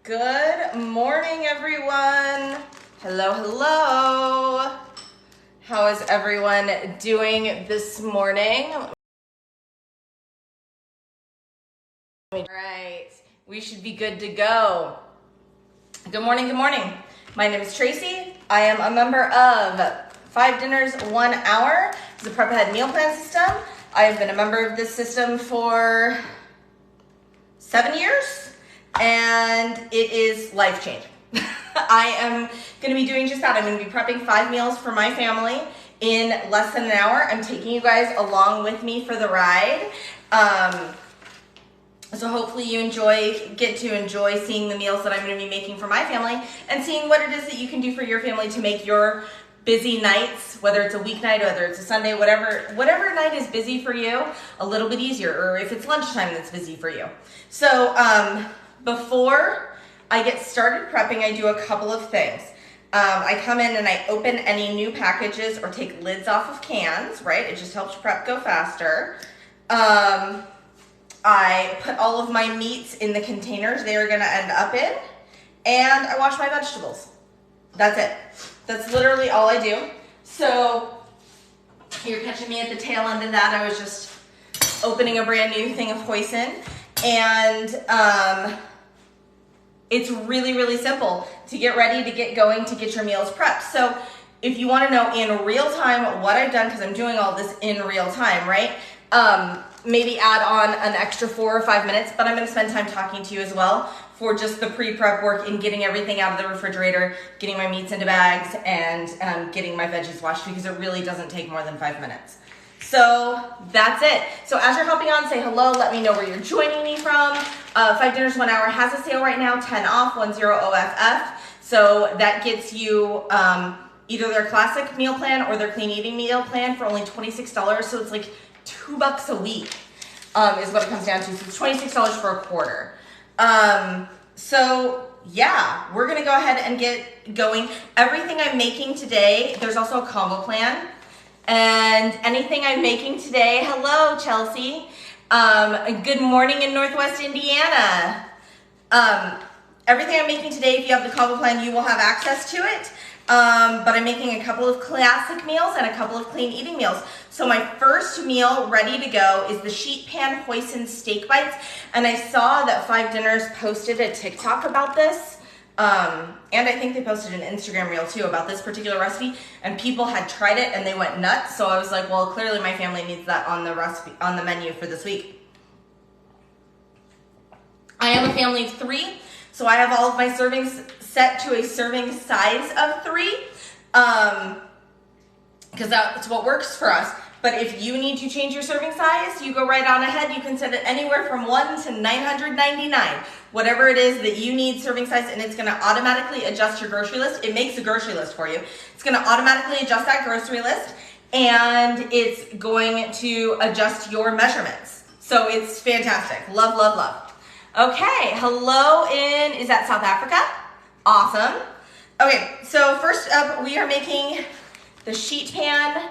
Good morning, everyone. Hello, hello. How is everyone doing this morning? All right, we should be good to go. Good morning, good morning. My name is Tracy. I am a member of 5 Dinners, 1 Hour. It's a prep ahead meal plan system. I have been a member of this system for 7 years, and it is life-changing. I am going to be doing just that. I'm going to be prepping 5 meals for my family in less than an hour. I'm taking you guys along with me for the ride. So hopefully you get to enjoy seeing the meals that I'm going to be making for my family and seeing what it is that you can do for your family to make your busy nights, whether it's a weeknight, whether it's a Sunday, whatever night is busy for you, a little bit easier, or if it's lunchtime that's busy for you. So before I get started prepping, I do a couple of things. I come in and I open any new packages or take lids off of cans, right? It just helps prep go faster. I put all of my meats in the containers they are gonna end up in, and I wash my vegetables. That's it. That's literally all I do. So you're catching me at the tail end of that. I was just opening a brand new thing of hoisin, and it's really, really simple to get ready, to get going, to get your meals prepped. So if you want to know in real time what I've done, because I'm doing all this in real time, right? Maybe add on an extra 4 or 5 minutes, but I'm going to spend time talking to you as well for just the pre-prep work and getting everything out of the refrigerator, getting my meats into bags, and getting my veggies washed, because it really doesn't take more than 5 minutes. So that's it. So as you're hopping on, say hello, let me know where you're joining me from. 5 Dinners, 1 Hour has a sale right now, 10 off, 10 OFF. So that gets you either their classic meal plan or their clean eating meal plan for only $26. So it's like $2 a week is what it comes down to. So it's $26 for a quarter. So yeah, we're gonna go ahead and get going. Everything I'm making today, there's also a combo plan. And anything I'm making today, hello Chelsea. Good morning in Northwest Indiana. Everything I'm making today, if you have the combo plan, you will have access to it. But I'm making a couple of classic meals and a couple of clean eating meals. So my first meal ready to go is the sheet pan hoisin steak bites. And I saw that 5 Dinners posted a TikTok about this. And I think they posted an Instagram reel too about this particular recipe, and people had tried it and they went nuts. So I was like, well, clearly my family needs that on the recipe, on the menu for this week. I am a family of 3. So I have all of my servings set to a serving size of 3, because that's what works for us. But if you need to change your serving size, you go right on ahead. You can set it anywhere from 1 to 999, whatever it is that you need serving size, and it's going to automatically adjust your grocery list. It makes a grocery list for you. It's going to automatically adjust that grocery list, and it's going to adjust your measurements. So it's fantastic. Love, love, love. Okay, hello is that South Africa? Awesome. Okay, so first up, we are making the sheet pan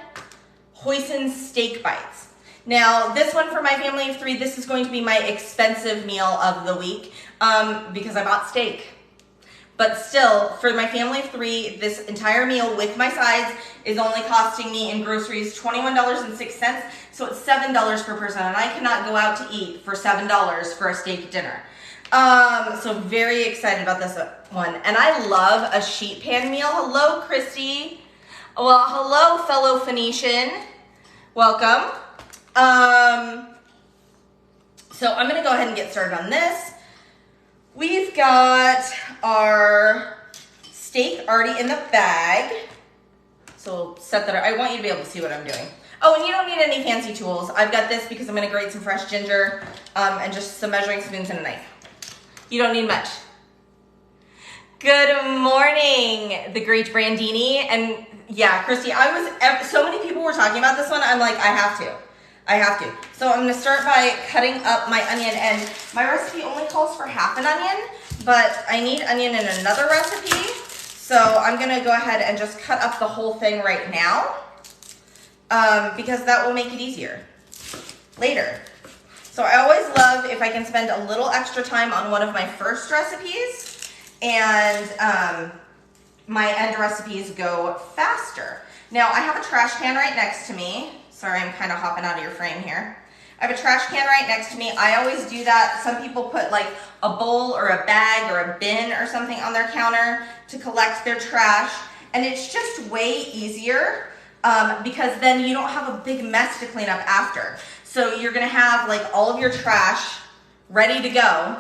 hoisin steak bites. Now, this one for my family of 3, this is going to be my expensive meal of the week, because I bought steak. But still, for my family of 3, this entire meal with my sides is only costing me in groceries $21.06, so it's $7 per person, and I cannot go out to eat for $7 for a steak dinner. So very excited about this one. And I love a sheet pan meal. Hello, Christy. Well, hello, fellow Phoenician. Welcome. So I'm gonna go ahead and get started on this. We've got our steak already in the bag. So we'll set that up. I want you to be able to see what I'm doing. Oh, and you don't need any fancy tools. I've got this because I'm gonna grate some fresh ginger and just some measuring spoons and a knife. You don't need much. Good morning, the great Brandini. And yeah, Christy, so many people were talking about this one. I'm like, I have to. So I'm gonna start by cutting up my onion, and my recipe only calls for half an onion, but I need onion in another recipe. So I'm gonna go ahead and just cut up the whole thing right now, because that will make it easier later. So I always love if I can spend a little extra time on one of my first recipes and my end recipes go faster. Now I have a trash can right next to me. Sorry, I'm kind of hopping out of your frame here. I have a trash can right next to me. I always do that. Some people put like a bowl or a bag or a bin or something on their counter to collect their trash. And it's just way easier because then you don't have a big mess to clean up after. So you're gonna have like all of your trash ready to go.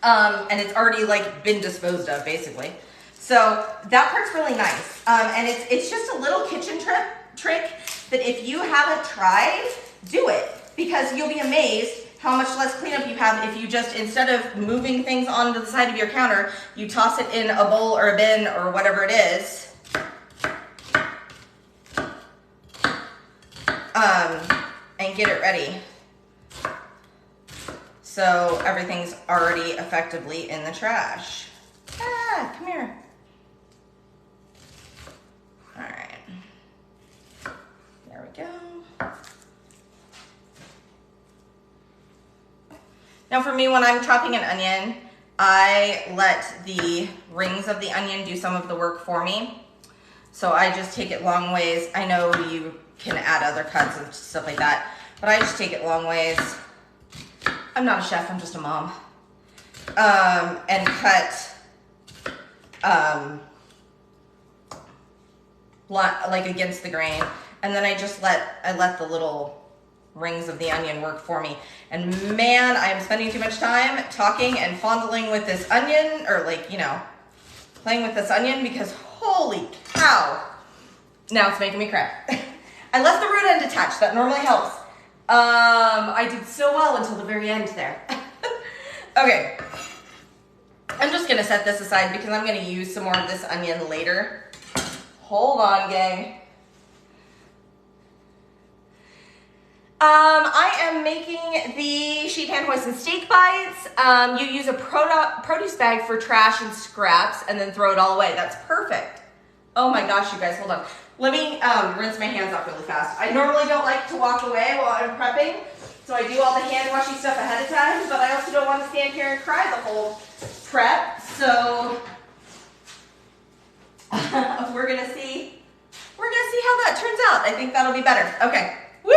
And it's already like been disposed of basically. So that part's really nice. And it's just a little kitchen trick that if you haven't tried, do it, because you'll be amazed how much less cleanup you have if you just, instead of moving things onto the side of your counter, you toss it in a bowl or a bin or whatever it is. And get it ready. So everything's already effectively in the trash. Ah, come here. All right. There we go. Now for me, when I'm chopping an onion, I let the rings of the onion do some of the work for me. So I just take it long ways. I know you can add other cuts and stuff like that, but I just take it long ways. I'm not a chef, I'm just a mom. And cut like against the grain. And then I let the little rings of the onion work for me. And man, I am spending too much time talking and fondling with this onion, or like, you know, playing with this onion, because holy cow, now it's making me cry. I left the root end attached, that normally helps. I did so well until the very end there. Okay, I'm just gonna set this aside because I'm gonna use some more of this onion later. Hold on, gang. I am making the sheet pan hoisin steak bites. You use a produce bag for trash and scraps and then throw it all away. That's perfect. Oh my gosh, you guys, hold on. Let me rinse my hands off really fast. I normally don't like to walk away while I'm prepping, so I do all the hand washing stuff ahead of time, but I also don't want to stand here and cry the whole prep, so we're gonna see how that turns out. I think that'll be better. Okay, woo!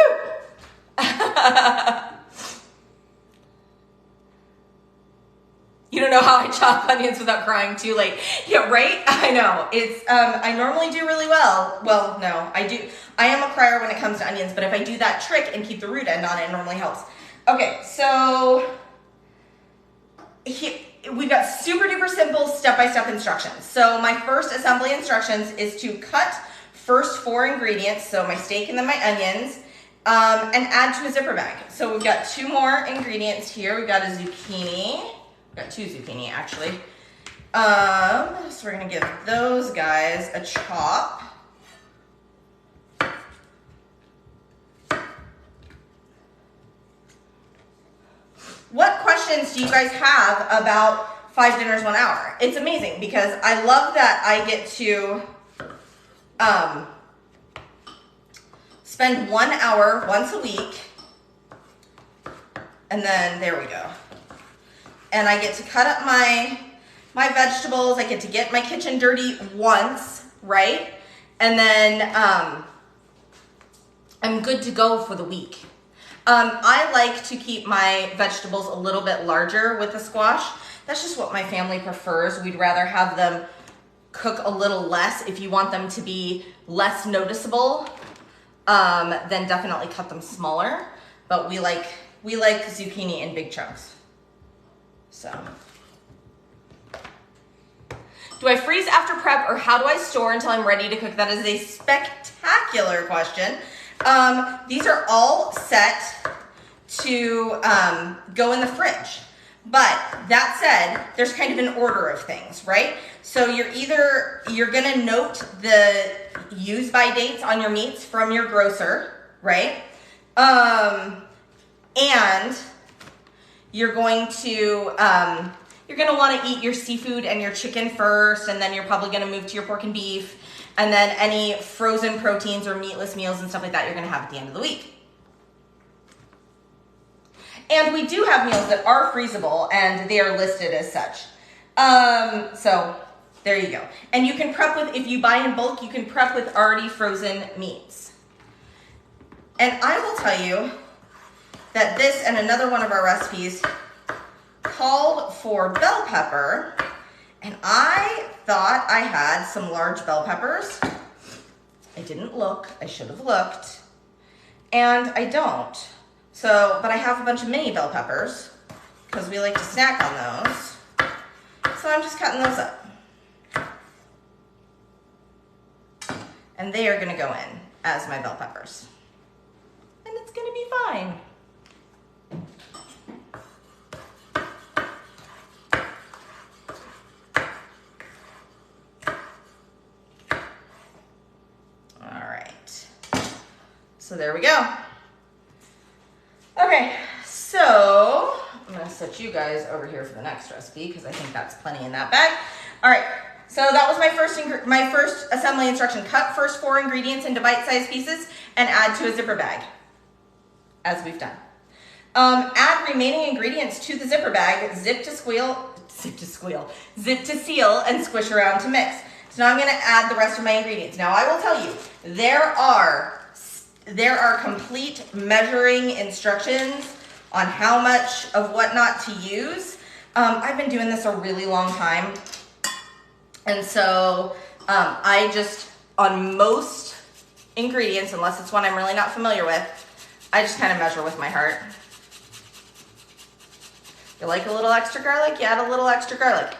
You don't know how I chop onions without crying too late. Yeah, right? I know. It's I normally do really well. Well, no, I do. I am a crier when it comes to onions, but if I do that trick and keep the root end on it, it normally helps. Okay, so we've got super duper simple step-by-step instructions. So my first assembly instructions is to cut first 4 ingredients, so my steak and then my onions, and add to a zipper bag. So we've got 2 more ingredients here. We've got a zucchini. We've got 2 zucchini actually. So we're gonna give those guys a chop. What questions do you guys have about 5 dinners 1 hour? It's amazing because I love that I get to spend 1 hour once a week, and then there we go. And I get to cut up my vegetables. I get to get my kitchen dirty once, right? And then I'm good to go for the week. I like to keep my vegetables a little bit larger with the squash. That's just what my family prefers. We'd rather have them cook a little less. If you want them to be less noticeable, then definitely cut them smaller. But we like zucchini in big chunks. So, do I freeze after prep, or how do I store until I'm ready to cook? That is a spectacular question. These are all set to go in the fridge. But that said, there's kind of an order of things, right? So you're gonna note the use by dates on your meats from your grocer, right? And you're going to want to eat your seafood and your chicken first, and then you're probably going to move to your pork and beef, and then any frozen proteins or meatless meals and stuff like that you're going to have at the end of the week. And we do have meals that are freezable, and they are listed as such. So there you go. And you can prep with, if you buy in bulk, you can prep with already frozen meats. And I will tell you that this and another one of our recipes called for bell pepper, and I thought I had some large bell peppers. I didn't look, I should have looked, and I don't. So, but I have a bunch of mini bell peppers because we like to snack on those. So I'm just cutting those up. And they are gonna go in as my bell peppers. And it's gonna be fine. So there we go. Okay, so I'm gonna set you guys over here for the next recipe because I think that's plenty in that bag. All right, so that was my first assembly instruction. Cut first 4 ingredients into bite-sized pieces and add to a zipper bag, as we've done. Add remaining ingredients to the zipper bag, zip to seal, and squish around to mix. So now I'm gonna add the rest of my ingredients. Now I will tell you, there are complete measuring instructions on how much of what not to use. I've been doing this a really long time. And so I just, on most ingredients, unless it's one I'm really not familiar with, I just kind of measure with my heart. You like a little extra garlic? You add a little extra garlic.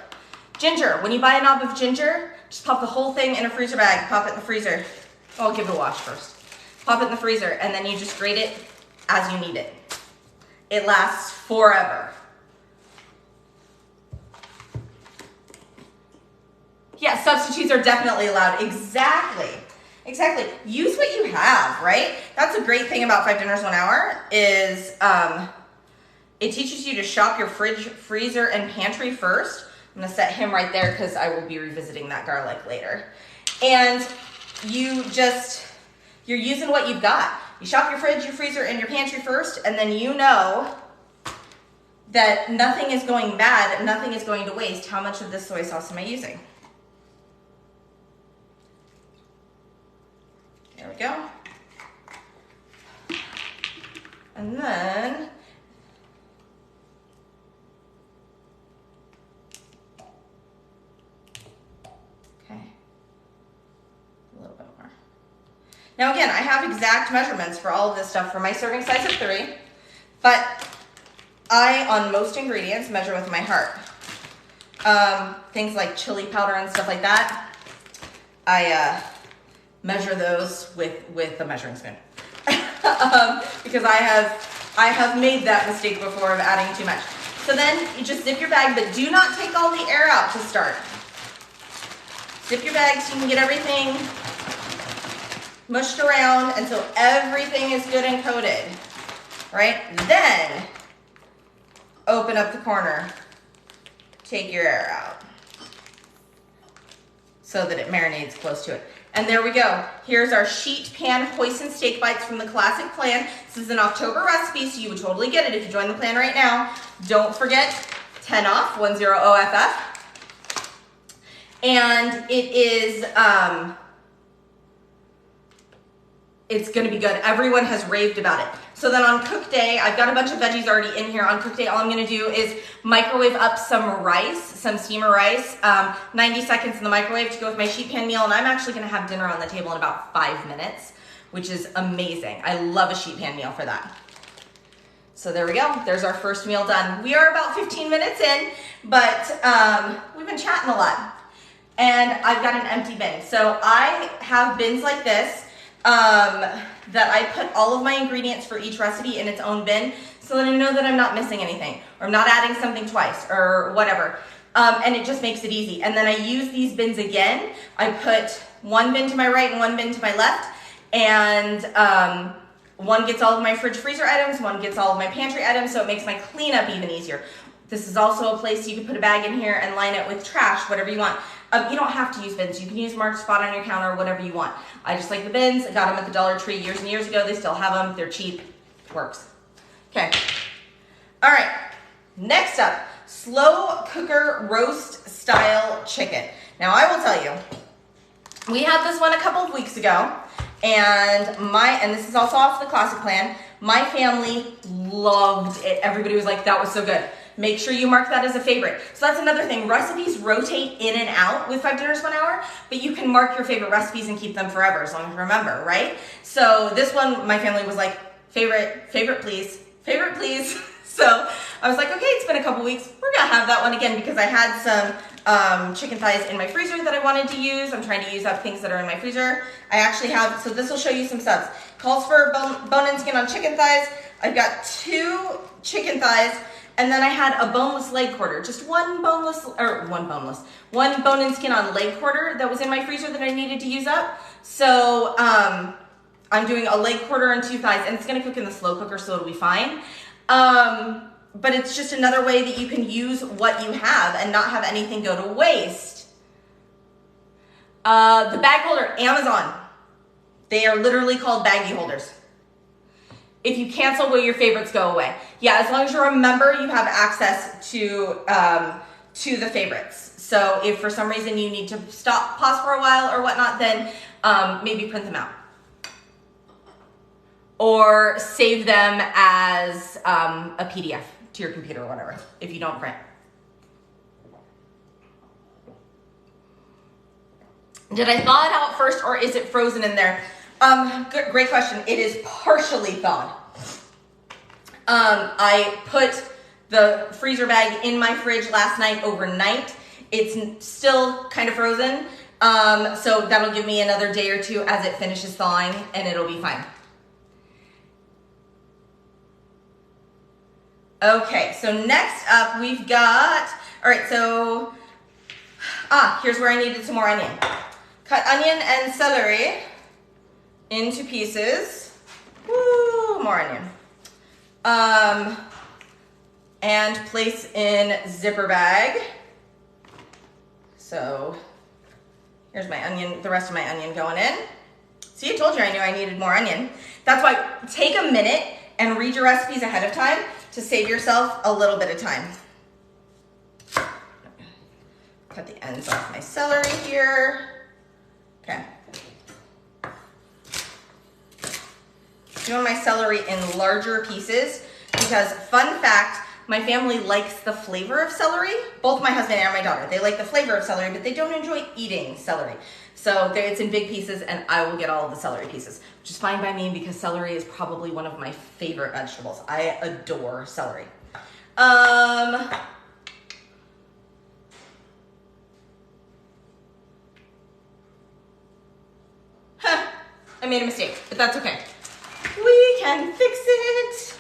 Ginger, when you buy a knob of ginger, just pop the whole thing in a freezer bag, pop it in the freezer. Oh, I'll give it a wash first. Pop it in the freezer, and then you just grate it as you need it. It lasts forever. Yeah, substitutes are definitely allowed. Exactly. Use what you have, right? That's a great thing about 5 Dinners 1 Hour is it teaches you to shop your fridge, freezer, and pantry first. I'm gonna set him right there because I will be revisiting that garlic later. And you're using what you've got. You shop your fridge, your freezer, and your pantry first, and then you know that nothing is going bad, nothing is going to waste. How much of this soy sauce am I using? There we go. And then, okay, a little bit more. Now again, I have exact measurements for all of this stuff for my serving size of 3, but I, on most ingredients, measure with my heart. Things like chili powder and stuff like that, I measure those with a measuring spoon. Because I have made that mistake before of adding too much. So then you just zip your bag, but do not take all the air out to start. Zip your bag so you can get everything mushed around until everything is good and coated, right? Then open up the corner, take your air out so that it marinates close to it. And there we go. Here's our sheet pan hoisin steak bites from the classic plan. This is an October recipe, so you would totally get it if you join the plan right now. Don't forget 10 off, 10 OFF. And it is, it's gonna be good. Everyone has raved about it. So then on cook day, I've got a bunch of veggies already in here. On cook day, all I'm gonna do is microwave up some rice, some steamer rice, 90 seconds in the microwave to go with my sheet pan meal, and I'm actually gonna have dinner on the table in about 5 minutes, which is amazing. I love a sheet pan meal for that. So there we go, there's our first meal done. We are about 15 minutes in, but we've been chatting a lot. And I've got an empty bin. So I have bins like this, that I put all of my ingredients for each recipe in its own bin so that I know that I'm not missing anything or I'm not adding something twice or whatever. And it just makes it easy. And then I use these bins again. I put one bin to my right and one bin to my left, and one gets all of my fridge freezer items, one gets all of my pantry items, so it makes my cleanup even easier. This is also a place you can put a bag in here and line it with trash, whatever you want. You don't have to use bins. You can use marked spot on your counter, whatever you want. I just like the bins. I got them at the Dollar Tree years and years ago. They still have them. They're cheap. Works. Okay. All right. Next up, slow cooker roast style chicken. Now I will tell you, we had this one a couple of weeks ago, and this is also off the classic plan. My family loved it. Everybody was like, that was so good. Make sure you mark that as a favorite. So that's another thing. Recipes rotate in and out with 5 Dinners 1 Hour, but you can mark your favorite recipes and keep them forever as long as you remember, right? So this one, my family was like, favorite please, favorite please. So I was like, okay, it's been a couple weeks. We're gonna have that one again because I had some chicken thighs in my freezer that I wanted to use. I'm trying to use up things that are in my freezer. I actually have, so this will show you some subs. Calls for bone and skin on chicken thighs. I've got 2 chicken thighs, and then I had a boneless leg quarter. Just one bone and skin on leg quarter that was in my freezer that I needed to use up. So I'm doing a leg quarter and 2 thighs, and it's gonna cook in the slow cooker, so it'll be fine. But it's just another way that you can use what you have and not have anything go to waste. The bag holder, Amazon. They are literally called baggie holders. If you cancel, will your favorites go away? Yeah, as long as you're a member, you have access to the favorites. So if for some reason you need to pause for a while or whatnot, then maybe print them out. Or save them as a PDF to your computer or whatever, if you don't print. Did I thaw it out first, or is it frozen in there? Great question. It is partially thawed. I put the freezer bag in my fridge last night overnight. It's still kind of frozen, so that'll give me another day or 2 as it finishes thawing, and it'll be fine. Okay, so next up we've got, all right, so, here's where I needed some more onion. Cut onion and celery into pieces. Woo, more onion. And place in zipper bag. So here's my onion, the rest of my onion going in. See, I told you I knew I needed more onion. That's why take a minute and read your recipes ahead of time to save yourself a little bit of time. Cut the ends off my celery here. Okay. Doing my celery in larger pieces because, fun fact, my family likes the flavor of celery. Both my husband and my daughter, they like the flavor of celery, but they don't enjoy eating celery. So it's in big pieces, and I will get all of the celery pieces, which is fine by me because celery is probably one of my favorite vegetables. I adore celery. I made a mistake, but that's okay. We can fix it.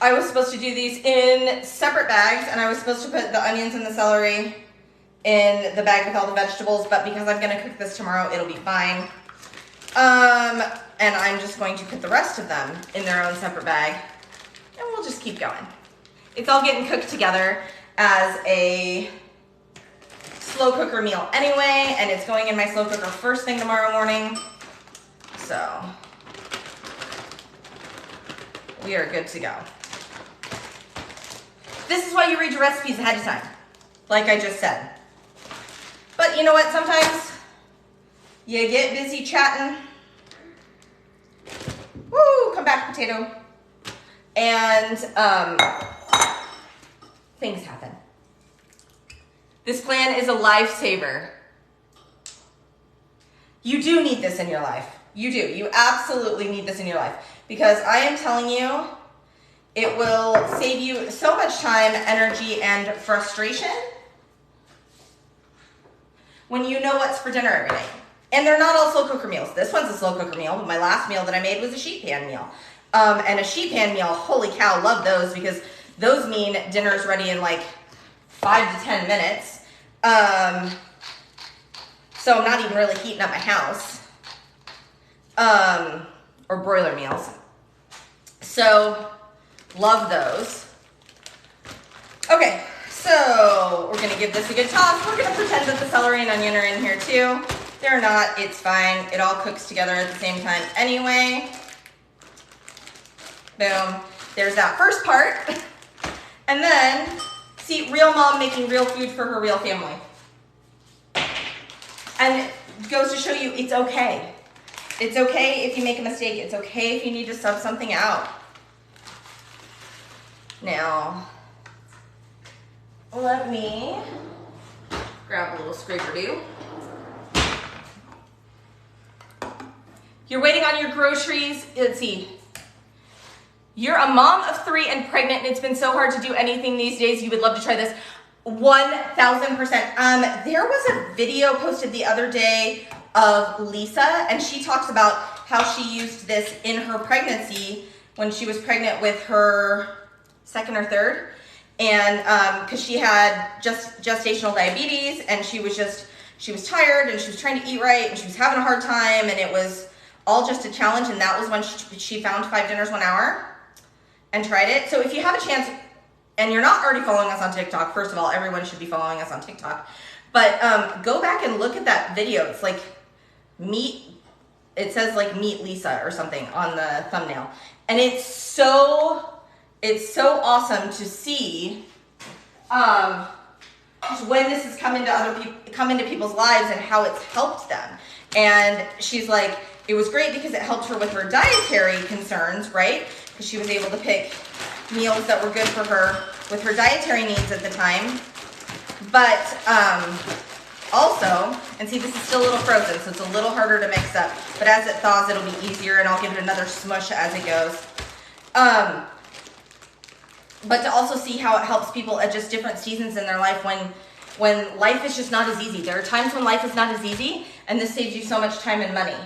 I was supposed to do these in separate bags, and I was supposed to put the onions and the celery in the bag with all the vegetables, but because I'm gonna cook this tomorrow, it'll be fine. And I'm just going to put the rest of them in their own separate bag, and we'll just keep going. It's all getting cooked together as a slow cooker meal anyway, and it's going in my slow cooker first thing tomorrow morning. So we are good to go. This is why you read your recipes ahead of time, like I just said. But you know what? Sometimes you get busy chatting. Woo, come back, potato. And things happen. This plan is a lifesaver. You do need this in your life. You do. You absolutely need this in your life. Because I am telling you, it will save you so much time, energy, and frustration when you know what's for dinner every night. And they're not all slow cooker meals. This one's a slow cooker meal, but my last meal that I made was a sheet pan meal. And a sheet pan meal, holy cow, love those because those mean dinner's ready in like 5 to 10 minutes. So I'm not even really heating up my house. Or broiler meals. So, love those. Okay, so we're gonna give this a good toss. We're gonna pretend that the celery and onion are in here too. They're not, it's fine. It all cooks together at the same time anyway. Boom, there's that first part. And then, see, real mom making real food for her real family. And it goes to show you it's okay. It's okay if you make a mistake. It's okay if you need to sub something out. Now, let me grab a little scraper-doo. You're waiting on your groceries. Let's see. You're a mom of 3 and pregnant, and it's been so hard to do anything these days. You would love to try this. 1000%. There was a video posted the other day of Lisa, and she talks about how she used this in her pregnancy when she was pregnant with her second or third, and because she had just gestational diabetes, and she was tired, and she was trying to eat right, and she was having a hard time, and it was all just a challenge. And that was when she found 5 dinners 1 hour and tried it. So if you have a chance and you're not already following us on TikTok, first of all, everyone should be following us on TikTok, but go back and look at that video. It's like it says like meet Lisa or something on the thumbnail, and it's so awesome to see when this has come into people's lives and how it's helped them. And she's like, it was great because it helped her with her dietary concerns, right? Because she was able to pick meals that were good for her with her dietary needs at the time. But also, and see, this is still a little frozen, so it's a little harder to mix up, but as it thaws, it'll be easier, and I'll give it another smush as it goes. But to also see how it helps people at just different seasons in their life when life is just not as easy. There are times when life is not as easy, and this saves you so much time and money.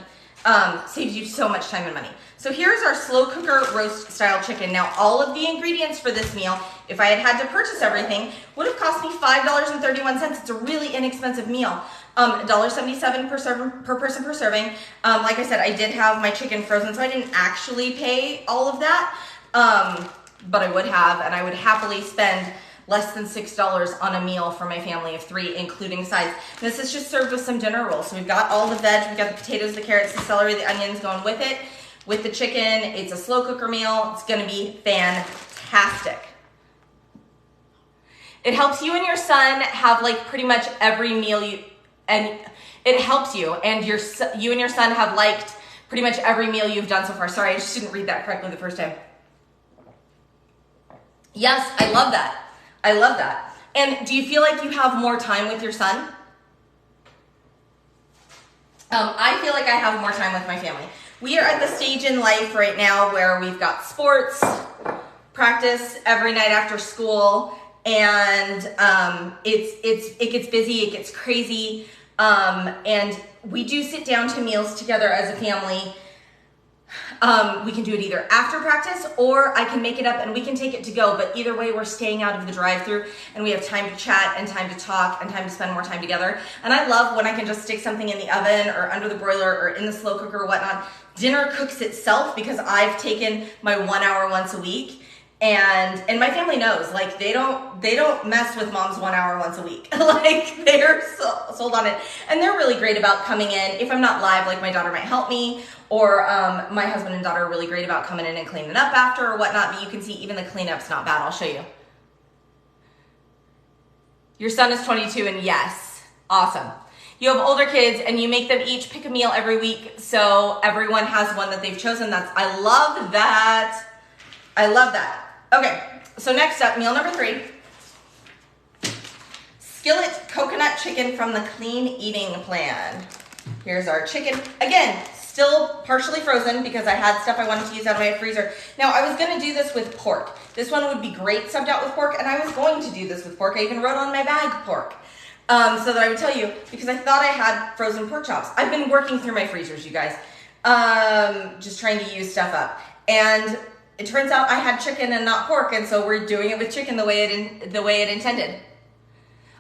So here's our slow cooker roast style chicken. Now, all of the ingredients for this meal, if I had to purchase everything, would have cost me $5.31. It's a really inexpensive meal. $1.77 per person per serving. Like I said, I did have my chicken frozen, so I didn't actually pay all of that. But I would have, and I would happily spend less than $6 on a meal for my family of 3, including sides. This is just served with some dinner rolls. So we've got all the veg, we've got the potatoes, the carrots, the celery, the onions going with it. With the chicken, it's a slow cooker meal. It's gonna be fantastic. It helps you and your son have like pretty much every meal and it helps you and you and your son have liked pretty much every meal you've done so far. Sorry, I just didn't read that correctly the first time. Yes, I love that. I love that. And do you feel like you have more time with your son? I feel like I have more time with my family. We are at the stage in life right now where we've got sports, practice every night after school, and it gets busy, it gets crazy, and we do sit down to meals together as a family. We can do it either after practice, or I can make it up and we can take it to go, but either way we're staying out of the drive-thru and we have time to chat and time to talk and time to spend more time together. And I love when I can just stick something in the oven or under the broiler or in the slow cooker or whatnot. Dinner cooks itself because I've taken my 1 hour once a week, and my family knows, like, they don't mess with mom's 1 hour once a week. Like, they're sold on it, and they're really great about coming in. If I'm not live, like, my daughter might help me, or my husband and daughter are really great about coming in and cleaning up after or whatnot, but you can see even the cleanup's not bad. I'll show you. Your son is 22, and yes, awesome. You have older kids and you make them each pick a meal every week, so everyone has one that they've chosen. I love that. I love that. Okay, so next up, meal number 3. Skillet coconut chicken from the Clean Eating Plan. Here's our chicken. Again, still partially frozen because I had stuff I wanted to use out of my freezer. Now, I was gonna do this with pork. This one would be great subbed out with pork, and I was going to do this with pork. I even wrote on my bag pork. So that I would tell you, because I thought I had frozen pork chops. I've been working through my freezers, you guys, just trying to use stuff up. And it turns out I had chicken and not pork, and so we're doing it with chicken the way it intended.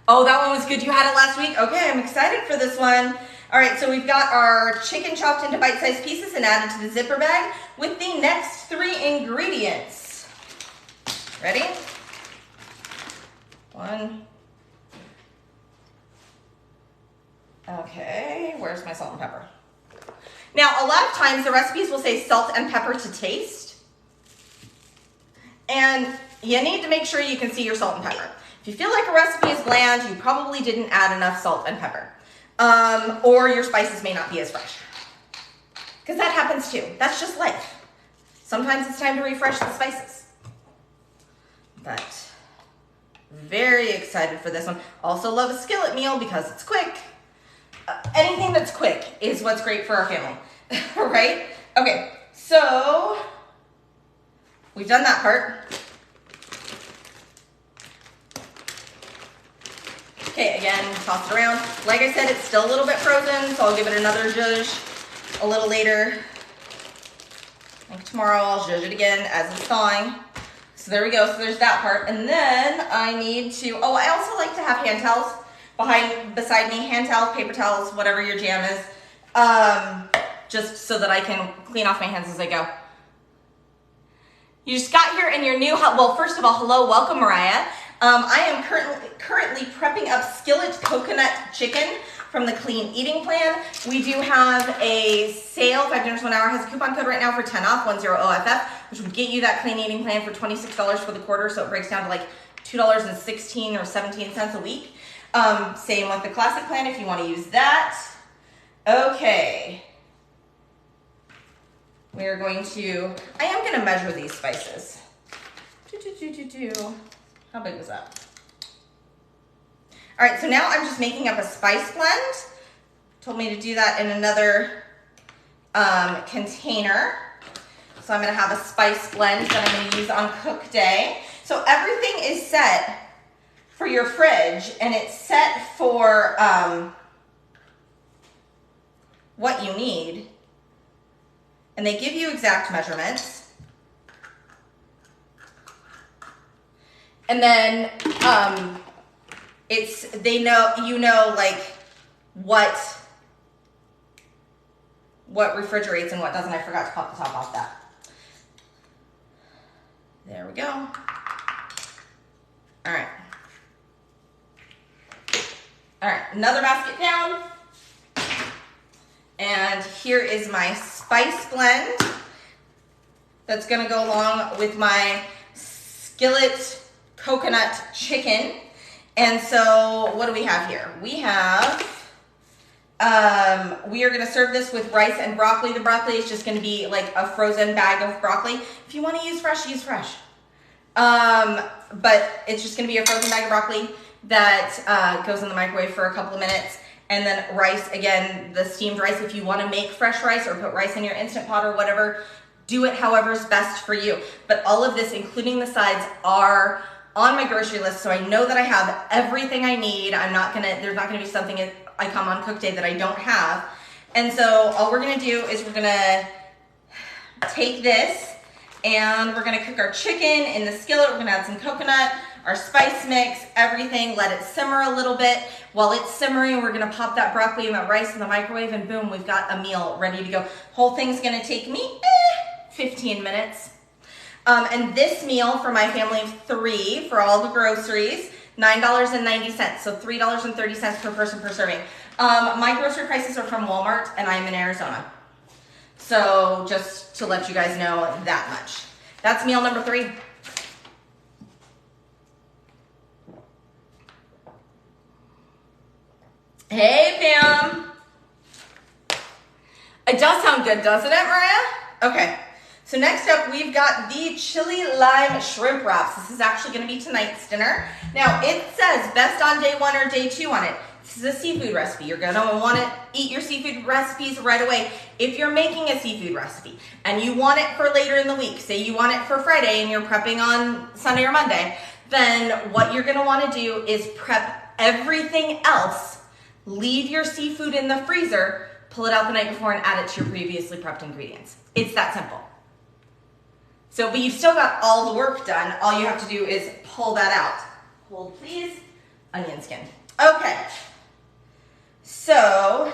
Oh, that one was good. You had it last week? Okay, I'm excited for this one. All right, so we've got our chicken chopped into bite-sized pieces and added to the zipper bag with the next 3 ingredients. Ready? 1. Okay, where's my salt and pepper? Now, a lot of times the recipes will say salt and pepper to taste. And you need to make sure you can see your salt and pepper. If you feel like a recipe is bland, you probably didn't add enough salt and pepper. Or your spices may not be as fresh. Because that happens too. That's just life. Sometimes it's time to refresh the spices. But very excited for this one. Also love a skillet meal because it's quick. Anything that's quick is what's great for our family, right? Okay, so we've done that part. Okay, again, toss it around. Like I said, it's still a little bit frozen, so I'll give it another zhuzh a little later. I think tomorrow I'll zhuzh it again as it's thawing. So there we go, so there's that part. And then I need to, oh, I also like to have hand towels beside me, hand towels, paper towels, whatever your jam is, just so that I can clean off my hands as I go. You just got here and you're new. Well, first of all, hello, welcome, Mariah. I am currently prepping up skillet coconut chicken from the Clean Eating Plan. We do have a sale. 5 Dinners 1 Hour has a coupon code right now for 10 off, 10OFF, which would get you that Clean Eating Plan for $26 for the quarter, so it breaks down to like $2.16 or 17 cents a week. Same with the classic plan if you want to use that. Okay. We are going to, I am going to measure these spices. How big was that? All right, so now I'm just making up a spice blend. Told me to do that in another container. So I'm gonna have a spice blend that I'm gonna use on cook day. So everything is set for your fridge and it's set for what you need. And they give you exact measurements. And then you know like what refrigerates and what doesn't. I forgot to pop the top off that. There we go. All right. All right, another basket down. And here is my spice blend that's gonna go along with my skillet coconut chicken. And so what do we have here? We have, we are gonna serve this with rice and broccoli. The broccoli is just gonna be like a frozen bag of broccoli. If you wanna use fresh, use fresh. But it's just gonna be a frozen bag of broccoli that goes in the microwave for a couple of minutes. And then rice, again, the steamed rice. If you wanna make fresh rice or put rice in your Instant Pot or whatever, do it however is best for you. But all of this, including the sides, are on my grocery list, so I know that I have everything I need. There's not gonna be something I come on cook day that I don't have. And so all we're gonna do is we're gonna take this and we're gonna cook our chicken in the skillet. We're gonna add some coconut, our spice mix, everything, let it simmer a little bit. While it's simmering, we're gonna pop that broccoli and that rice in the microwave and boom, we've got a meal ready to go. Whole thing's gonna take me 15 minutes. And this meal for my family of 3 for all the groceries, $9.90, so $3.30 per person per serving. My grocery prices are from Walmart and I'm in Arizona. So just to let you guys know that much. That's meal number 3. Hey, Pam. It does sound good, doesn't it, Maria? Okay. So next up, we've got the chili lime shrimp wraps. This is actually gonna be tonight's dinner. Now, it says best on day 1 or day 2 on it. This is a seafood recipe. You're gonna wanna eat your seafood recipes right away. If you're making a seafood recipe and you want it for later in the week, say you want it for Friday and you're prepping on Sunday or Monday, then what you're gonna wanna do is prep everything else, leave your seafood in the freezer, pull it out the night before and add it to your previously prepped ingredients. It's that simple. So, but you've still got all the work done. All you have to do is pull that out. Hold, please. Onion skin. Okay. So,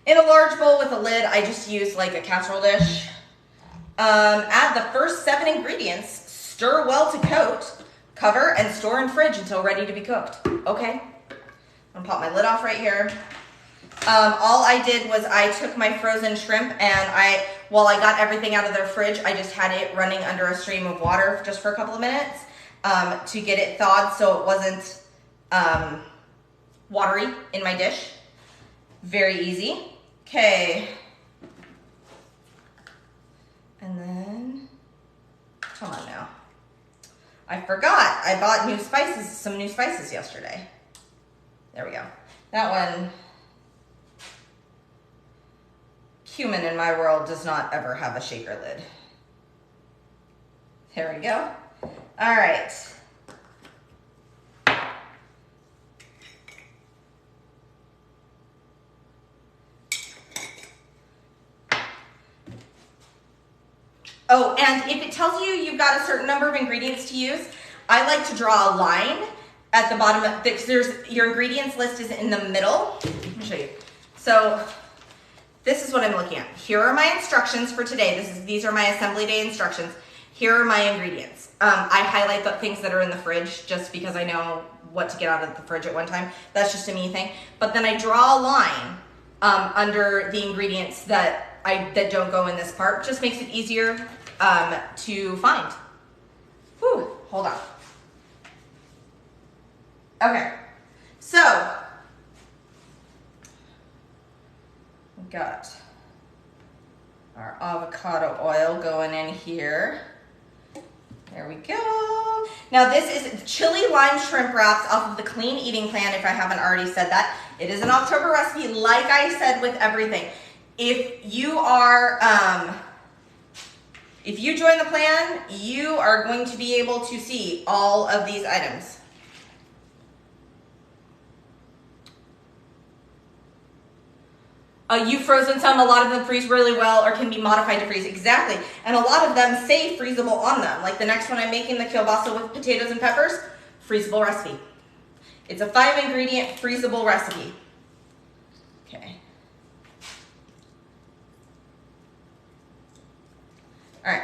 in a large bowl with a lid, I just use like a casserole dish. Add the first 7 ingredients. Stir well to coat. Cover and store in fridge until ready to be cooked. Okay. I'm gonna pop my lid off right here. All I did was I took my frozen shrimp and while I got everything out of their fridge, I just had it running under a stream of water just for a couple of minutes to get it thawed so it wasn't watery in my dish. Very easy. Okay. And then, come on now. I forgot, I bought some new spices yesterday. There we go. That one, cumin in my world does not ever have a shaker lid. There we go. All right. Oh, and if it tells you you've got a certain number of ingredients to use, I like to draw a line at the bottom of because your ingredients list is in the middle. Let me show you. So this is what I'm looking at. Here are my instructions for today. These are my assembly day instructions. Here are my ingredients. I highlight the things that are in the fridge just because I know what to get out of the fridge at one time. That's just a me thing. But then I draw a line under the ingredients that don't go in this part. Just makes it easier to find. Whew, hold on. Okay, so we got our avocado oil going in here. There we go. Now this is chili lime shrimp wraps off of the Clean Eating Plan, if I haven't already said that. It is an October recipe, like I said with everything. If you are, if you join the plan, you are going to be able to see all of these items. You've frozen some, a lot of them freeze really well or can be modified to freeze, exactly. And a lot of them say freezable on them. Like the next one I'm making, the kielbasa with potatoes and peppers, freezable recipe. It's a 5-ingredient freezable recipe. Okay. All right,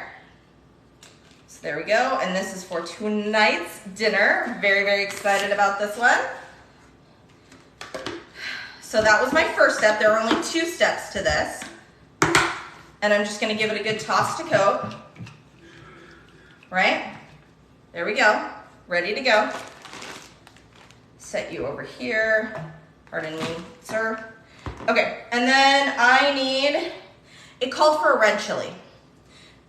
so there we go. And this is for tonight's dinner. Very, very excited about this one. So that was my first step. There are only 2 steps to this. And I'm just gonna give it a good toss to coat. Right? There we go, ready to go. Set you over here. Pardon me, sir. Okay, and then I need, it called for a red chili.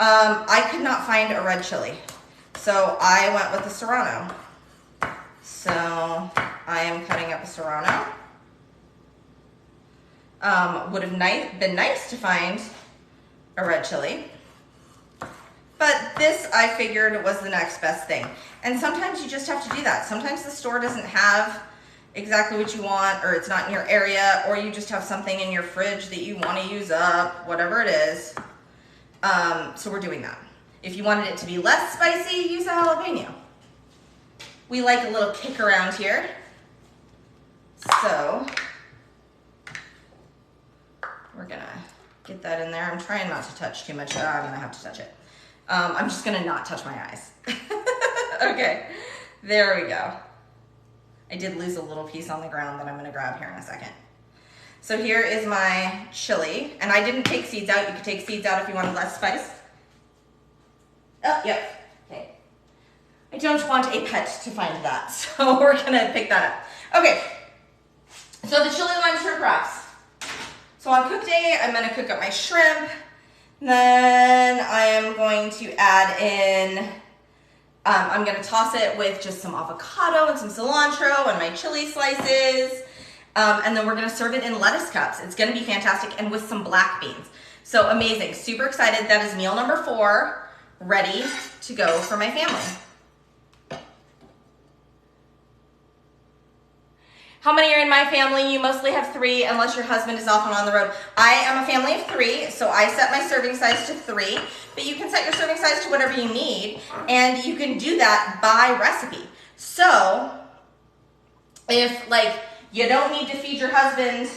I could not find a red chili, so I went with the Serrano. So I am cutting up a Serrano. Would have been nice to find a red chili, but this I figured was the next best thing. And sometimes you just have to do that. Sometimes the store doesn't have exactly what you want, or it's not in your area, or you just have something in your fridge that you want to use up, whatever it is. So we're doing that. If you wanted it to be less spicy, use a jalapeno. We like a little kick around here. So we're gonna get that in there. I'm trying not to touch too much. I'm gonna have to touch it. I'm just gonna not touch my eyes. Okay, there we go. I did lose a little piece on the ground that I'm gonna grab here in a second. So here is my chili, and I didn't take seeds out. You could take seeds out if you wanted less spice. Oh, yep, okay. I don't want a pet to find that, so we're gonna pick that up. Okay, so the chili lime shrimp wraps. So on cook day, I'm gonna cook up my shrimp. Then I am going to add in, I'm gonna toss it with just some avocado and some cilantro and my chili slices. And then we're gonna serve it in lettuce cups. It's gonna be fantastic, and with some black beans. So amazing, super excited. That is meal number 4, ready to go for my family. How many are in my family? You mostly have 3, unless your husband is off and on the road. I am a family of 3, so I set my serving size to 3, but you can set your serving size to whatever you need, and you can do that by recipe. So if you don't need to feed your husband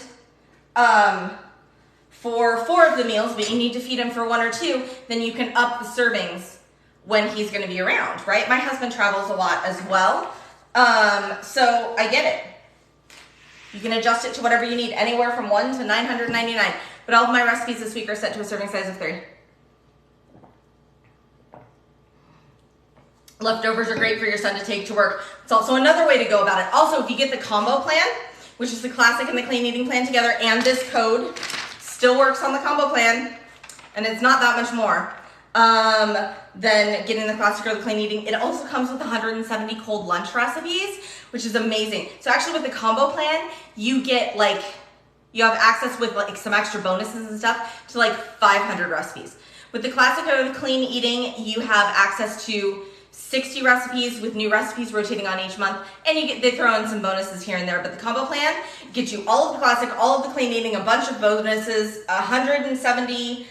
for 4 of the meals, but you need to feed him for 1 or 2, then you can up the servings when he's gonna be around, right? My husband travels a lot as well, so I get it. You can adjust it to whatever you need, anywhere from 1 to 999. But all of my recipes this week are set to a serving size of 3. Leftovers are great for your son to take to work. It's also another way to go about it. Also, if you get the combo plan, which is the classic and the clean eating plan together, and this code still works on the combo plan, and it's not that much more than getting the classic or the clean eating. It also comes with 170 cold lunch recipes, which is amazing. So actually with the combo plan, you get like, you have access with like some extra bonuses and stuff to like 500 recipes. With the classic or the clean eating, you have access to 60 recipes with new recipes rotating on each month, and they throw in some bonuses here and there. But the combo plan gets you all of the classic, all of the clean eating, a bunch of bonuses, 170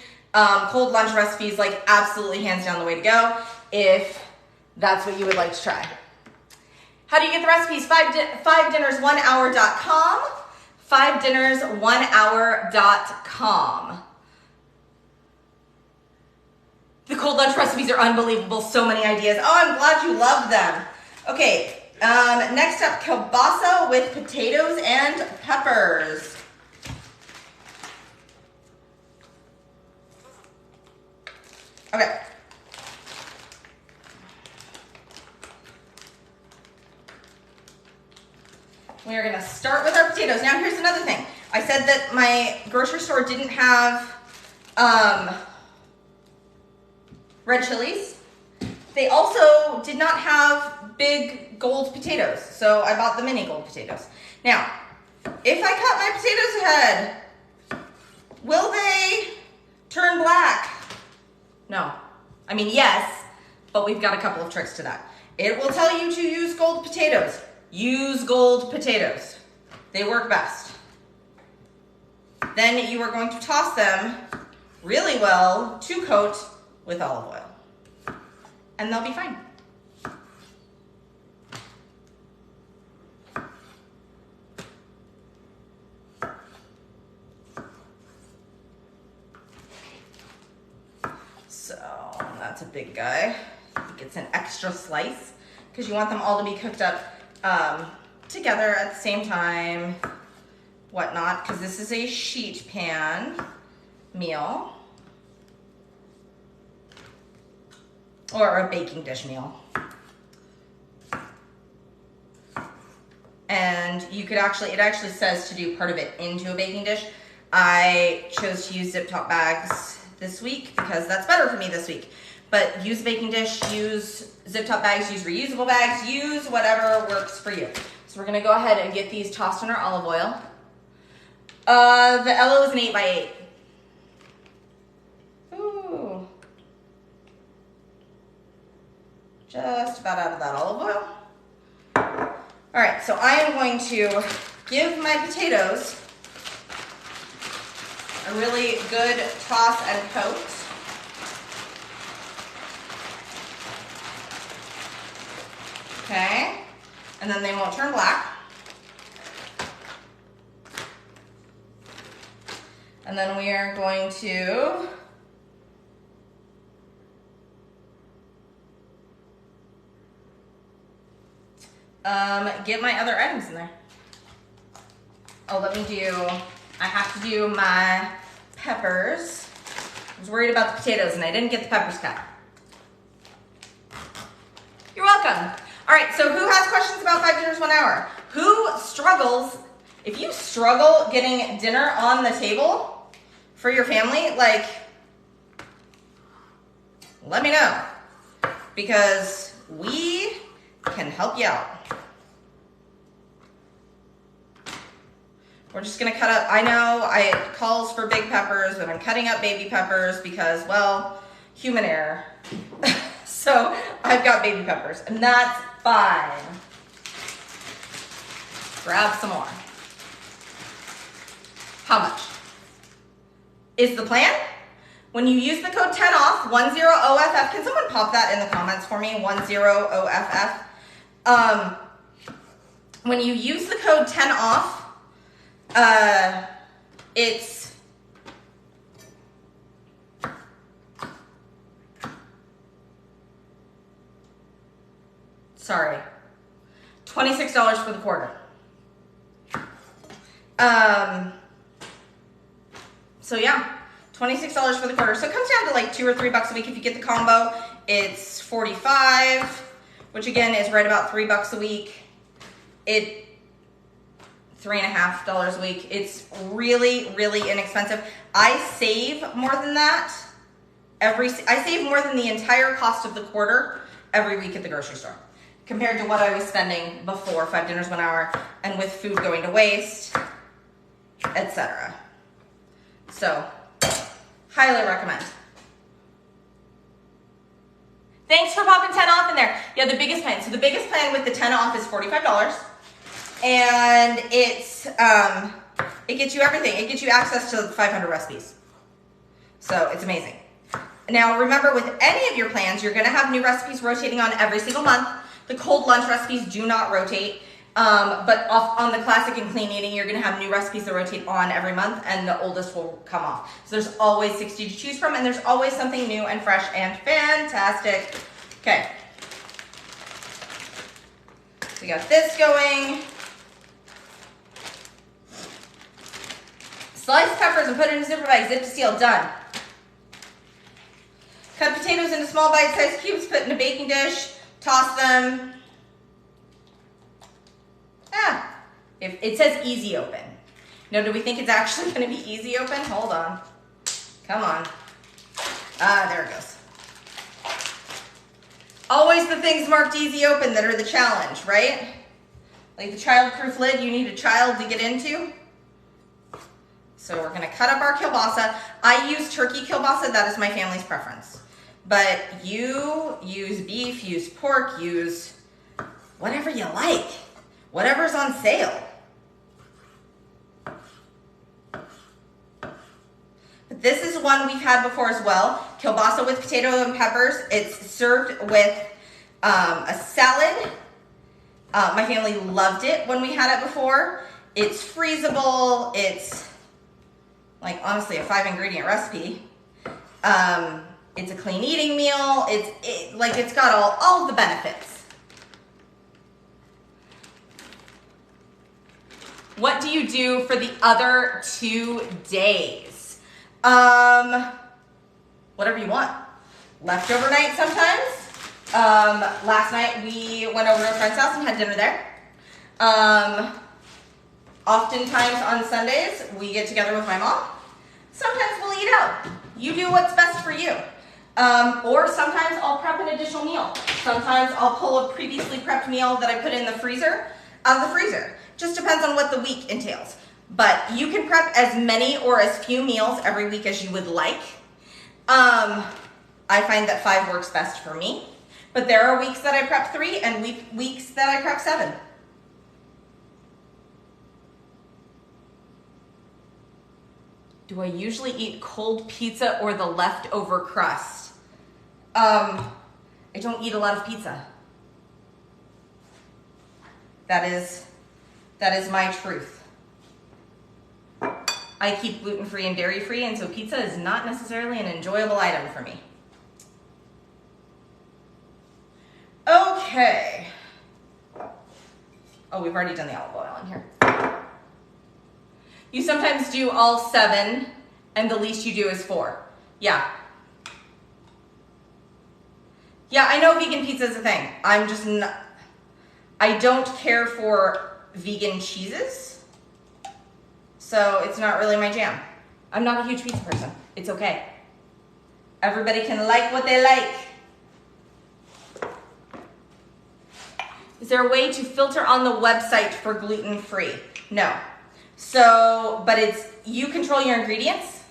cold lunch recipes, like absolutely hands down the way to go if that's what you would like to try. How do you get the recipes? 5dinners1hour.com. 5dinners1hour.com. The cold lunch recipes are unbelievable. So many ideas. Oh, I'm glad you love them. Okay, next up, kielbasa with potatoes and peppers. Okay. We are going to start with our potatoes. Now, here's another thing. I said that my grocery store didn't have red chilies. They also did not have big gold potatoes, so I bought the mini gold potatoes. Now, if I cut my potatoes ahead, will they turn black? No. I mean, yes, but we've got a couple of tricks to that. It will tell you to use gold potatoes. Use gold potatoes. They work best. Then you are going to toss them really well to coat with olive oil, and they'll be fine. So that's a big guy. I think it's an extra slice because you want them all to be cooked up together at the same time, whatnot, because this is a sheet pan meal or a baking dish meal. And you could actually, it actually says to do part of it into a baking dish. I chose to use zip top bags this week because that's better for me this week. But use a baking dish, use zip top bags, use reusable bags, use whatever works for you. So we're gonna go ahead and get these tossed in our olive oil. The Ello is an 8x8. Ooh. Just about out of that olive oil. All right, so I am going to give my potatoes a really good toss and coat. Okay, and then they won't turn black. And then we are going to get my other items in there. Oh, let me do, I have to do my peppers. I was worried about the potatoes and I didn't get the peppers cut. You're welcome. All right, so who has questions about 5 dinners 1 hour? Who struggles, if you struggle getting dinner on the table for your family, like, let me know, because we can help you out. We're just gonna cut up, I know it calls for big peppers, but I'm cutting up baby peppers because, well, human error. So I've got baby peppers, and that's fine. Grab some more. How much is the plan? When you use the code 10OFF, 10OFF, can someone pop that in the comments for me, 10OFF? When you use the code 10OFF, it's $26 for the quarter. So yeah, $26 for the quarter. So it comes down to like $2 or $3 a week. If you get the combo, it's $45, which again is right about $3 a week. $3.50 a week. It's really, really inexpensive. I save more than that. I save more than the entire cost of the quarter every week at the grocery store compared to what I was spending before 5 dinners 1 hour and with food going to waste, etc. So, highly recommend. Thanks for popping 10 off in there. Yeah, the biggest plan. So the biggest plan with the 10 off is $45. And it gets you everything. It gets you access to 500 recipes. So it's amazing. Now remember, with any of your plans, you're gonna have new recipes rotating on every single month. The cold lunch recipes do not rotate, but on the classic and clean eating, you're gonna have new recipes that rotate on every month, and the oldest will come off. So there's always 60 to choose from, and there's always something new and fresh and fantastic. Okay. So we got this going. Slice peppers and put it in a zipper bag, zip to seal, done. Cut potatoes into small bite-sized cubes, put in a baking dish, toss them. It says easy open. Now, do we think it's actually gonna be easy open? Hold on, come on. There it goes. Always the things marked easy open that are the challenge, right? Like the child-proof lid you need a child to get into. So we're gonna cut up our kielbasa. I use turkey kielbasa, that is my family's preference. But you use beef, use pork, use whatever you like, whatever's on sale. But this is one we've had before as well. Kielbasa with potato and peppers. It's served with a salad. My family loved it when we had it before. It's freezable. It's like honestly a 5-ingredient recipe. It's a clean eating meal. It's got all of the benefits. What do you do for the other 2 days? Whatever you want. Leftover night sometimes. Last night we went over to a friend's house and had dinner there. Oftentimes on Sundays we get together with my mom. Sometimes we'll eat out. You do what's best for you. Or sometimes I'll prep an additional meal. Sometimes I'll pull a previously prepped meal that I put in the freezer out of the freezer. Just depends on what the week entails. But you can prep as many or as few meals every week as you would like. I find that 5 works best for me. But there are weeks that I prep 3 and weeks that I prep 7. Do I usually eat cold pizza or the leftover crust? I don't eat a lot of pizza. That is my truth. I keep gluten-free and dairy-free, and so pizza is not necessarily an enjoyable item for me. Okay. Oh, we've already done the olive oil in here. You sometimes do all 7, and the least you do is 4. Yeah. Yeah, I know vegan pizza is a thing. I'm just not, I don't care for vegan cheeses, so it's not really my jam. I'm not a huge pizza person. It's okay. Everybody can like what they like. Is there a way to filter on the website for gluten-free? No. So, but you control your ingredients.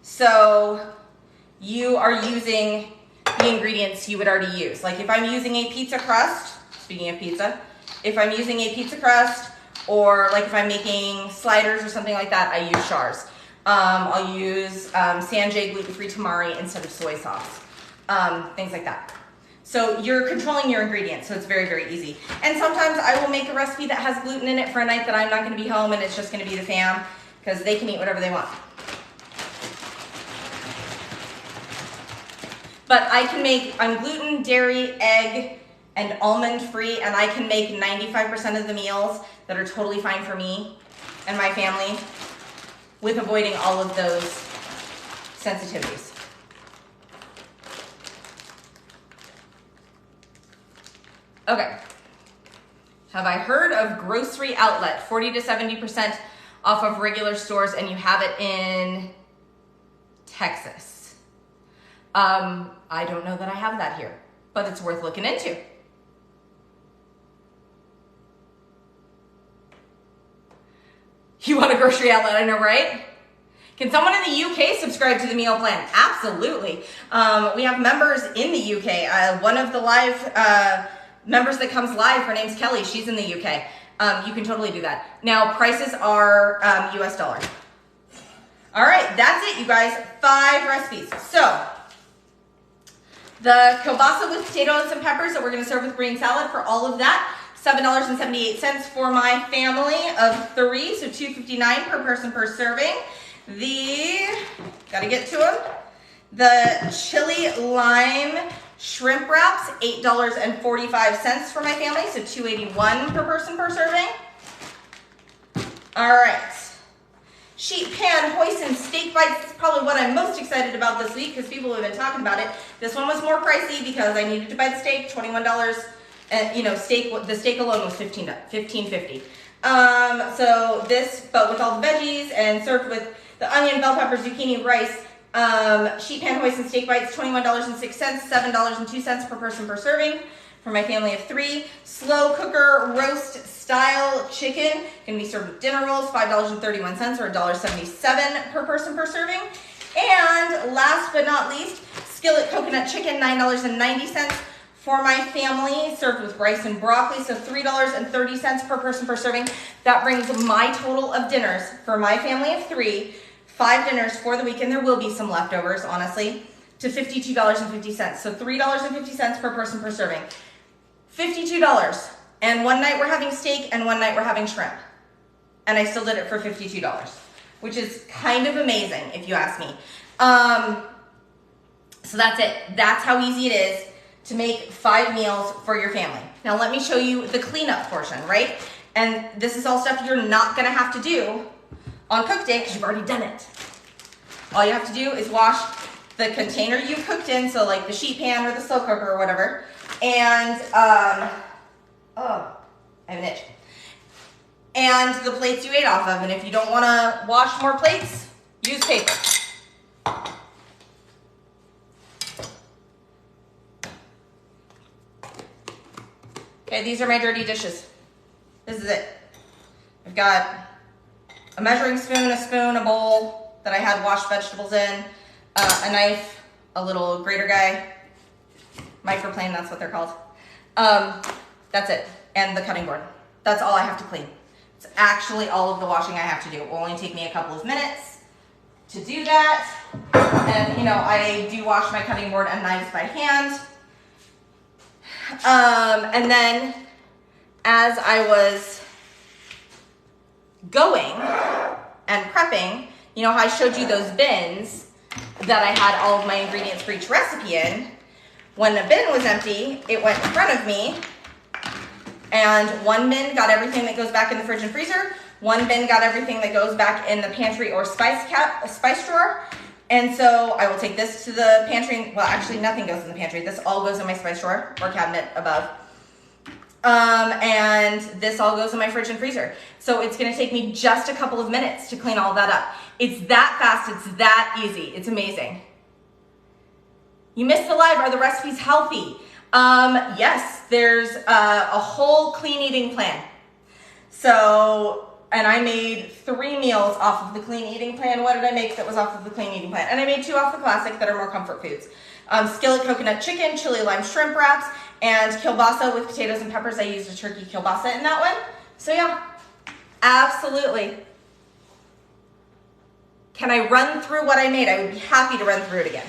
So you are using the ingredients you would already use. Like if I'm using a pizza crust, speaking of pizza, if I'm using a pizza crust, or like if I'm making sliders or something like that, I use Shars. I'll use Sanjay gluten-free tamari instead of soy sauce. Things like that. So you're controlling your ingredients, so it's very, very easy. And sometimes I will make a recipe that has gluten in it for a night that I'm not gonna be home and it's just gonna be the fam, because they can eat whatever they want. But I'm gluten, dairy, egg, and almond free, and I can make 95% of the meals that are totally fine for me and my family with avoiding all of those sensitivities. Okay. Have I heard of Grocery Outlet? 40 to 70% off of regular stores, and you have it in Texas. I don't know that I have that here, but it's worth looking into. You want a Grocery Outlet, I know, right? Can someone in the UK subscribe to the meal plan? Absolutely. We have members in the UK. One of the live members that comes live, her name's Kelly. She's in the UK. You can totally do that. Now, prices are US dollar. All right, that's it, you guys. 5 recipes. So, the kielbasa with potatoes and peppers that we're going to serve with green salad, for all of that, $7.78 for my family of 3, so $2.59 per person per serving. Gotta get to them, the chili lime shrimp wraps, $8.45 for my family, so $2.81 per person per serving. All right. Sheet pan hoisin steak bites is probably what I'm most excited about this week because people have been talking about it. This one was more pricey because I needed to buy the steak, $21, and the steak alone was $15.50. So this, but with all the veggies and served with the onion, bell pepper, zucchini, rice, sheet pan hoisin steak bites, $21.06, $7.02 per person per serving. For my family of 3, slow cooker roast style chicken, can be served with dinner rolls, $5.31 or $1.77 per person per serving. And last but not least, skillet coconut chicken, $9.90 for my family, served with rice and broccoli, so $3.30 per person per serving. That brings my total of dinners for my family of 3, 5 dinners for the week, and there will be some leftovers, honestly, to $52.50. So $3.50 per person per serving. $52. And one night we're having steak and one night we're having shrimp. And I still did it for $52, which is kind of amazing if you ask me. So that's it. That's how easy it is to make 5 meals for your family. Now let me show you the cleanup portion, right? And this is all stuff you're not gonna have to do on cook day because you've already done it. All you have to do is wash the container you cooked in, so like the sheet pan or the slow cooker or whatever, and I have an itch. And the plates you ate off of, and if you don't want to wash more plates, use paper. Okay, these are my dirty dishes. This is it. I've got a measuring spoon, a bowl that I had washed vegetables in, a knife, a little grater guy, microplane, that's what they're called. That's it, and the cutting board. That's all I have to clean. It's actually all of the washing I have to do. It will only take me a couple of minutes to do that. And I do wash my cutting board and knives by hand. And then as I was going and prepping, how I showed you those bins that I had all of my ingredients for each recipe in. When the bin was empty, it went in front of me, and one bin got everything that goes back in the fridge and freezer, one bin got everything that goes back in the pantry or spice drawer, and so I will take this to the pantry. Well, actually nothing goes in the pantry. This all goes in my spice drawer or cabinet above. And this all goes in my fridge and freezer. So it's gonna take me just a couple of minutes to clean all that up. It's that fast, it's that easy, it's amazing. You missed the live, are the recipes healthy? Yes, there's a whole clean eating plan. So, and I made 3 meals off of the clean eating plan. What did I make that was off of the clean eating plan? And I made 2 off the classic that are more comfort foods. Skillet coconut chicken, chili lime shrimp wraps, and kielbasa with potatoes and peppers. I used a turkey kielbasa in that one. So yeah, absolutely. Can I run through what I made? I would be happy to run through it again.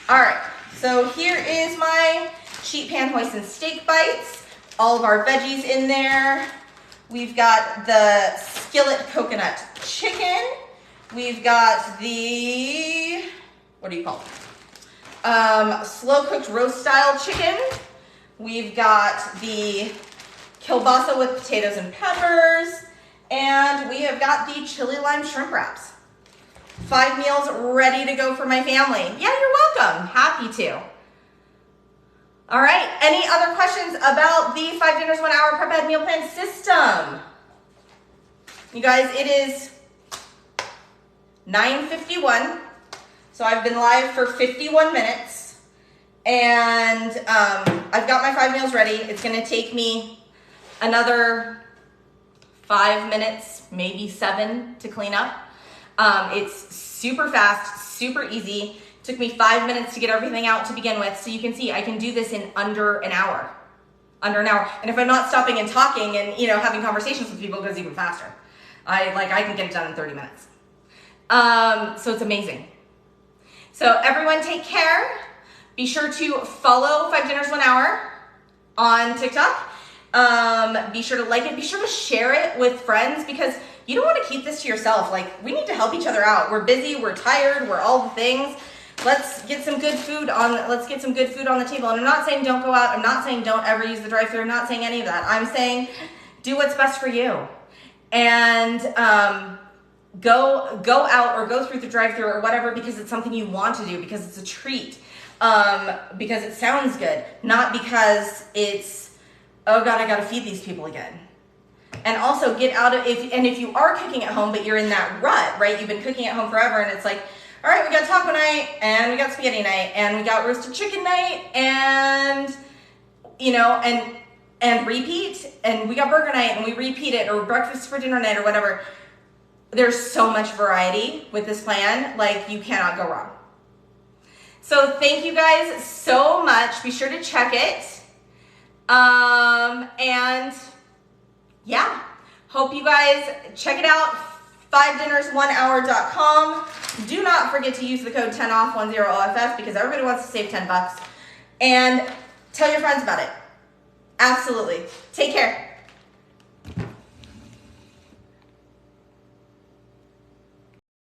All right, so here is my sheet pan hoisin steak bites. All of our veggies in there. We've got the skillet coconut chicken. We've got the, what do you call it? Slow cooked roast style chicken. We've got the kielbasa with potatoes and peppers. And we have got the chili lime shrimp wraps. 5 meals ready to go for my family. Yeah, you're welcome. Happy to. All right, any other questions about the 5 dinners, 1 hour prep ahead meal plan system? You guys, it is 9:51, so I've been live for 51 minutes, and I've got my 5 meals ready. It's gonna take me another 5 minutes, maybe 7 to clean up. It's super fast, super easy. Took me 5 minutes to get everything out to begin with, so you can see I can do this in under an hour. And if I'm not stopping and talking and having conversations with people, it goes even faster. I can get it done in 30 minutes. So it's amazing. So everyone take care. Be sure to follow 5 Dinners 1 Hour on TikTok. Be sure to like it. Be sure to share it with friends, because you don't want to keep this to yourself. We need to help each other out. We're busy, we're tired, we're all the things. Let's get some good food on the table. And I'm not saying don't go out. I'm not saying don't ever use the drive-thru. I'm not saying any of that. I'm saying do what's best for you. And go out or go through the drive-thru or whatever, because it's something you want to do, because it's a treat, because it sounds good, not because it's, oh God, I got to feed these people again. And also get out of, if you are cooking at home, but you're in that rut, right? You've been cooking at home forever, and it's like, all right, we got taco night, and we got spaghetti night, and we got roasted chicken night, and and repeat, and we got burger night, and we repeat it, or breakfast for dinner night, or whatever. There's so much variety with this plan, you cannot go wrong. So thank you guys so much. Be sure to check it. And yeah, hope you guys check it out. 5dinners1hour.com. Do not forget to use the code 10OFF10OFF, because everybody wants to save $10. And tell your friends about it. Absolutely. Take care.